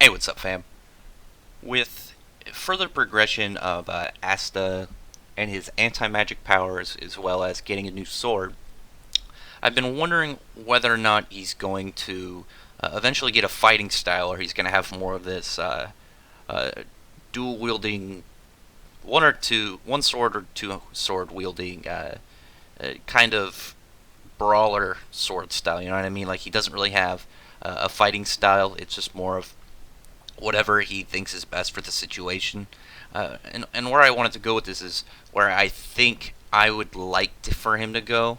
Hey, what's up, fam? With further progression of Asta and his anti-magic powers, as well as getting a new sword, I've been wondering whether or not he's going to eventually get a fighting style, or he's going to have more of this uh, dual wielding, one sword or two sword wielding kind of brawler sword style. You know what I mean? Like he doesn't really have a fighting style. It's just more of whatever he thinks is best for the situation. And where I wanted to go with this is where I think I would like for him to go,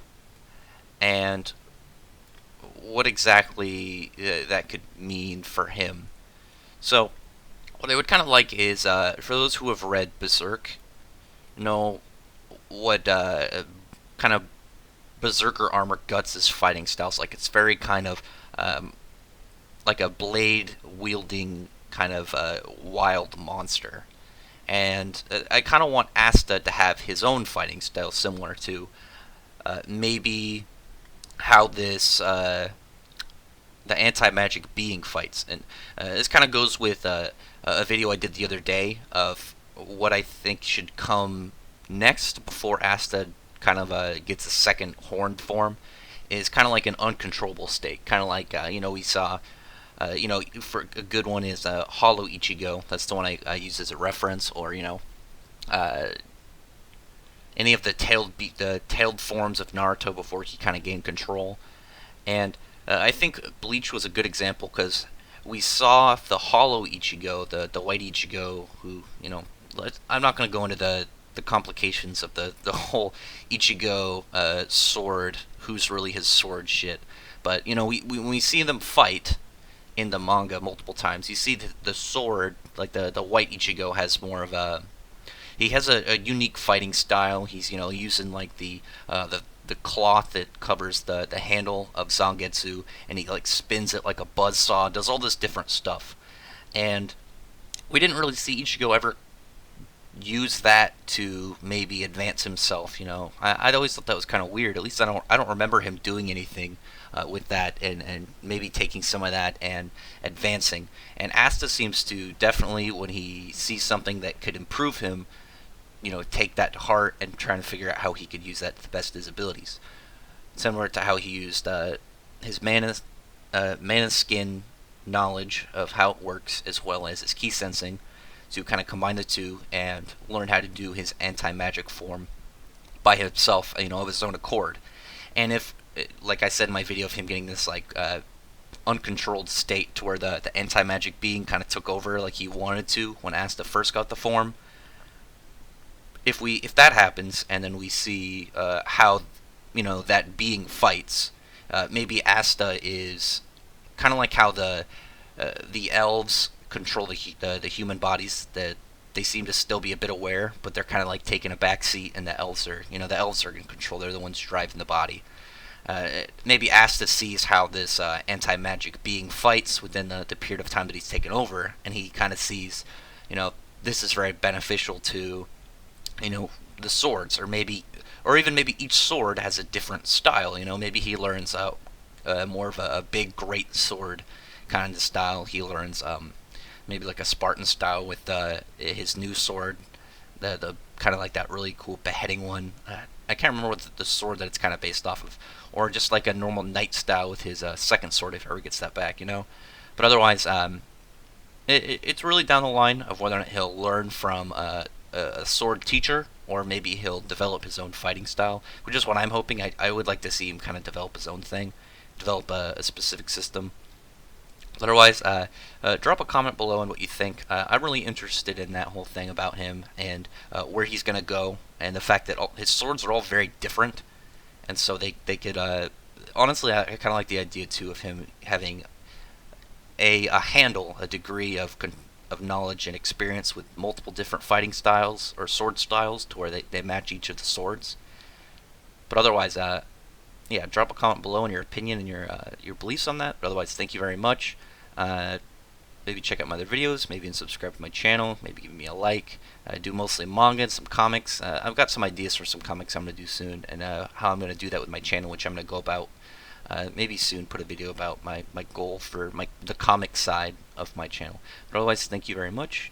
and what exactly that could mean for him. So, what I would kind of like is for those who have read Berserk, know what kind of Berserker armor Guts' fighting styles like. It's very kind of like a blade wielding kind of wild monster. And I kind of want Asta to have his own fighting style similar to maybe how this the anti-magic being fights. And this kind of goes with a video I did the other day of what I think should come next before Asta kind of gets a second horned form. Is kind of like an uncontrollable state, kind of like we saw. For a good one is Hollow Ichigo. That's the one I use as a reference, or uh, any of the tailed forms of Naruto before he kind of gained control. And I think Bleach was a good example because we saw the Hollow Ichigo, the White Ichigo, who I'm not going to go into the complications of the whole Ichigo sword, who's really his sword shit. But when we see them fight in the manga multiple times, you see the sword, like the White Ichigo, has more of a he has a unique fighting style. He's using like the cloth that covers the handle of Zangetsu, and he like spins it like a buzzsaw, does all this different stuff. And we didn't really see Ichigo ever use that to maybe advance himself. I'd always thought that was kind of weird. At least I don't remember him doing anything with that, and maybe taking some of that and advancing. And Asta seems to definitely, when he sees something that could improve him, take that to heart and trying to figure out how he could use that to the best of his abilities. Similar to how he used his mana skin knowledge of how it works, as well as his ki sensing, to kind of combine the two and learn how to do his anti-magic form by himself, of his own accord. And if, like I said in my video of him getting this like uncontrolled state to where the anti-magic being kind of took over like he wanted to when Asta first got the form, if that happens and then we see how that being fights, maybe Asta is kind of like how the elves control the human bodies, that they seem to still be a bit aware, but they're kind of like taking a back seat, and the elves are in control. They're the ones driving the body. Maybe Asta sees how this anti-magic being fights within the period of time that he's taken over, and he kind of sees, this is very beneficial to, the swords, or even maybe each sword has a different style. Maybe he learns more of a big, great sword kind of style. He learns maybe like a Spartan style with his new sword, the kind of like that really cool beheading one. I can't remember what the sword that it's kind of based off of, or just like a normal knight style with his second sword if he ever gets that back. But otherwise, it's really down the line of whether or not he'll learn from a sword teacher, or maybe he'll develop his own fighting style, which is what I'm hoping. I would like to see him kind of develop his own thing, develop a specific system. Otherwise, drop a comment below on what you think. I'm really interested in that whole thing about him, and where he's going to go, and the fact that his swords are all very different, and so they could, honestly, I kind of like the idea too of him having a degree of knowledge and experience with multiple different fighting styles or sword styles, to where they match each of the swords. But otherwise, yeah, drop a comment below on your opinion and your beliefs on that. But otherwise, thank you very much. Maybe check out my other videos, maybe and subscribe to my channel, maybe give me a like. I do mostly manga and some comics. I've got some ideas for some comics I'm going to do soon, and how I'm going to do that with my channel, which I'm going to go about maybe soon, put a video about my goal for the comic side of my channel. But otherwise, thank you very much,